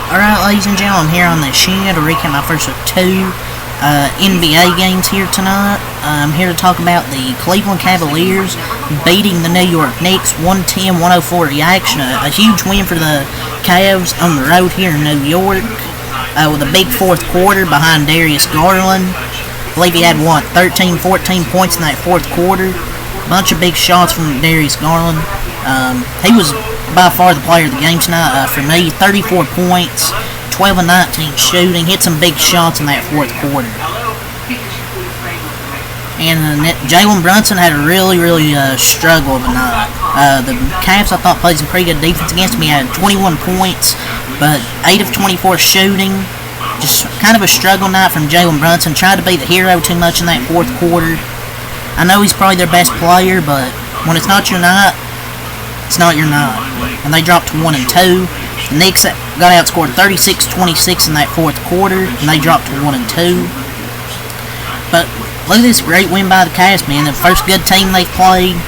Alright, ladies and gentlemen, I'm here on the channel to recap my first of two NBA games here tonight. I'm here to talk about the Cleveland Cavaliers beating the New York Knicks 110-104 reaction. A huge win for the Cavs on the road here in New York with a big fourth quarter behind Darius Garland. I believe he had, 13, 14 points in that fourth quarter. A bunch of big shots from Darius Garland. He was by far the player of the game tonight for me. 34 points, 12 and 19 shooting, hit some big shots in that fourth quarter. And Jalen Brunson had a really struggle of a night. The Cavs, I thought, played some pretty good defense against him. He had 21 points, but 8 of 24 shooting. Just kind of a struggle night from Jalen Brunson. Tried to be the hero too much in that fourth quarter. I know he's probably their best player, but when it's not your night, it's not your night. And they dropped to 1-2. The Knicks got outscored 36-26 in that fourth quarter, and they dropped to 1-2. But look at this great win by the Cavs, man. The first good team they've played.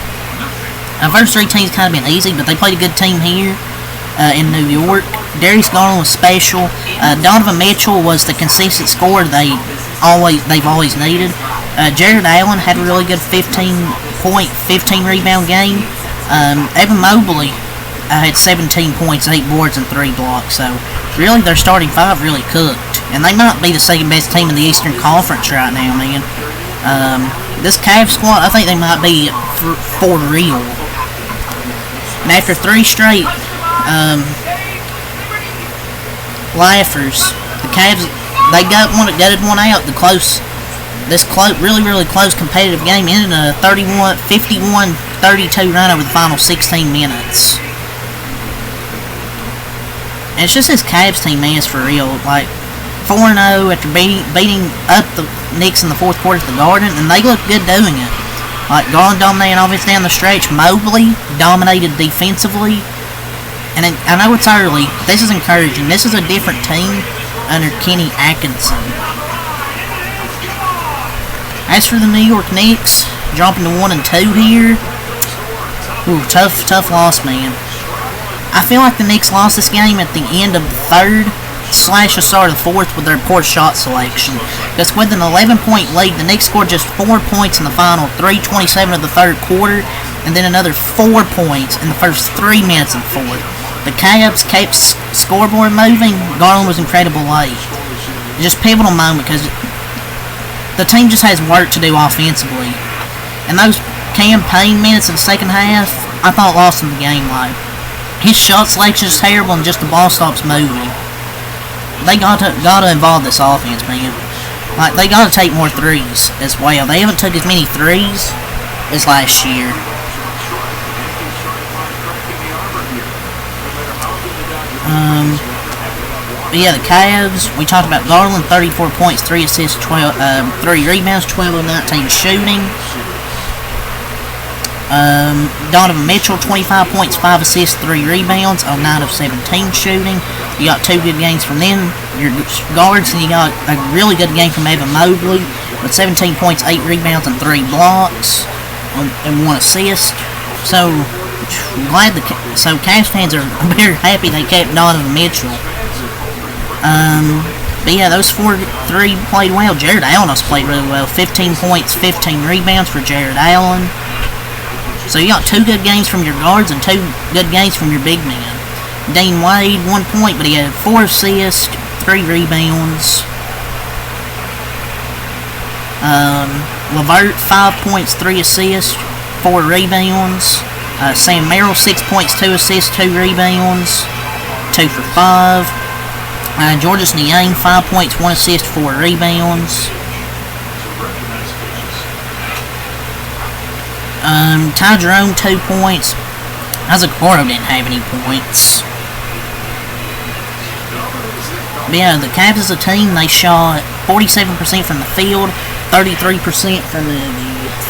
The first three teams kind of been easy, but they played a good team here in New York. Darius Garland was special. Donovan Mitchell was the consistent scorer they've always needed. Jared Allen had a really good 15-point, 15-rebound game. Evan Mobley had 17 points, 8 boards, and 3 blocks. So, really, their starting five really cooked. And they might be the second best team in the Eastern Conference right now, man. This Cavs squad, I think they might be for real. And after 3 straight laughers, the Cavs, they gutted one out. This really close competitive game ended in a 51-32 run over the final 16 minutes. And it's just this Cavs team, man, it's for real. Like, 4-0 after beating up the Knicks in the fourth quarter at the Garden, and they look good doing it. Like, Garland dominating offense down the stretch. Mobley dominated defensively. And I know it's early. This is encouraging. This is a different team under Kenny Atkinson. As for the New York Knicks, dropping to 1-2 here. Ooh, tough loss, man. I feel like the Knicks lost this game at the end of the third / the start of the fourth with their poor shot selection. Because with an 11-point lead, the Knicks scored just 4 points in the final 3:27 of the third quarter, and then another 4 points in the first 3 minutes of the fourth. The Cavs kept scoreboard moving. Garland was incredible late. Just pivotal moment because the team just has work to do offensively. And those campaign minutes of the second half, I thought lost him the game. Like, his shot selection is terrible and just the ball stops moving. They got to involve this offense, man. Like, they got to take more threes as well. They haven't took as many threes as last year. But yeah, the Cavs, we talked about Garland, 34 points, 3 assists, 3 rebounds, 12 of 19 shooting. Donovan Mitchell, 25 points, 5 assists, 3 rebounds on 9 of 17 shooting. You got 2 good games from them, your guards, and you got a really good game from Evan Mobley with 17 points, 8 rebounds, and 3 blocks and 1 assist. So, Cavs fans are very happy they kept Donovan Mitchell. But yeah, those 3 played well. Jared Allen also played really well. 15 points, 15 rebounds for Jared Allen. So you got 2 good games from your guards and 2 good games from your big men. Dane Wade, 1 point, but he had 4 assists, 3 rebounds. LeVert, 5 points, 3 assists, 4 rebounds. Sam Merrill, 6 points, 2 assists, 2 rebounds, 2 for 5. Georges Niang, 5 points, 1 assist, 4 rebounds. Ty Jerome, 2 points. Isaac Okoro didn't have any points. But yeah, the Cavs as a team, they shot 47% from the field, 33% from the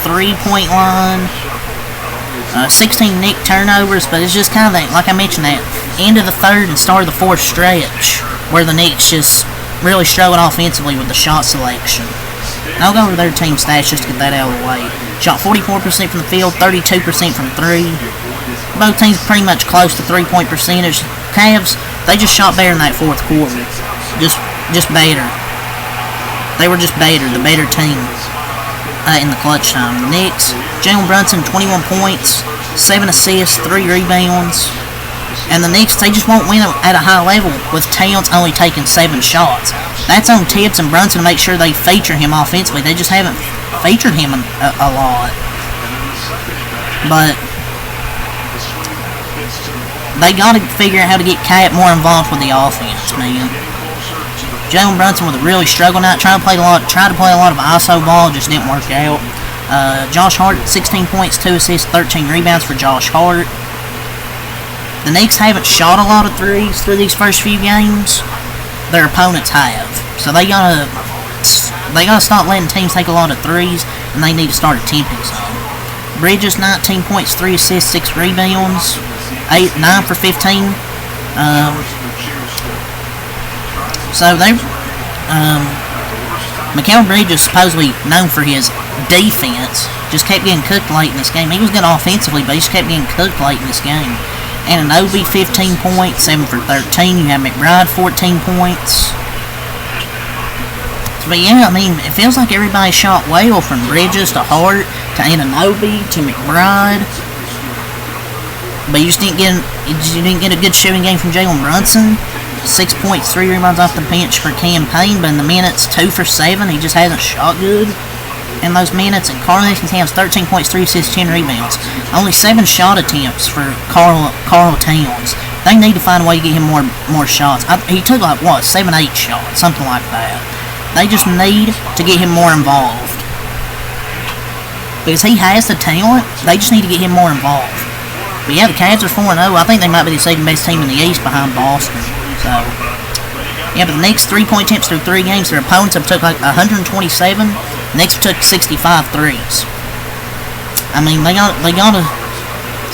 3-point line. 16 Knick turnovers, but it's just kind of that, like I mentioned, that end of the third and start of the fourth stretch where the Knicks just really struggled offensively with the shot selection. And I'll go over their team stats just to get that out of the way. Shot 44% from the field, 32% from 3. Both teams pretty much close to 3-point percentage. Cavs they just shot better in that fourth quarter. Just better. They were just better, the better team in the clutch time. The Knicks, Jalen Brunson, 21 points, 7 assists, 3 rebounds. And the Knicks, they just won't win at a high level with Towns only taking 7 shots. That's on Tibbs and Brunson to make sure they feature him offensively. They just haven't featured him a lot. But they got to figure out how to get Cat more involved with the offense, man. Jalen Brunson with a really struggle night, tried to play a lot of ISO ball, just didn't work out. Josh Hart, 16 points, 2 assists, 13 rebounds for Josh Hart. The Knicks haven't shot a lot of threes through these first few games. Their opponents have, so they gotta stop letting teams take a lot of threes, and they need to start attempting some. Bridges, 19 points, 3 assists, 6 rebounds, 9 for 15. So they, Mikal Bridges, supposedly known for his defense, just kept getting cooked late in this game. He was good offensively, but he just kept getting cooked late in this game. Ananobi, 15 points, 7 for 13. You have McBride, 14 points. But yeah, I mean, it feels like everybody shot well, from Bridges to Hart to Ananobi to McBride. But you didn't get a good shooting game from Jalen Brunson. 6 points, 3 rebounds off the bench for Campaign, but in the minutes, 2 for 7. He just hasn't shot good in those minutes. And Karl Towns, 13 points, 3 assists, 10 rebounds. Only 7 shot attempts for Karl Towns. They need to find a way to get him more shots. He took 7-8 shots, something like that. They just need to get him more involved, because he has the talent. They just need to get him more involved. But yeah, the Cavs are 4-0. I think they might be the second best team in the East behind Boston. So, yeah, but the Knicks 3-point attempts through 3 games. Their opponents have took 127. The Knicks took 65 threes. I mean, they gotta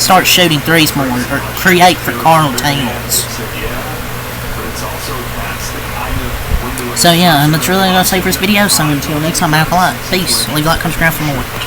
start shooting threes more, or create for Karl Towns. So yeah, and that's really all I'm gonna say for this video. So until next time, Alkaline. Peace. Leave a like, subscribe for more.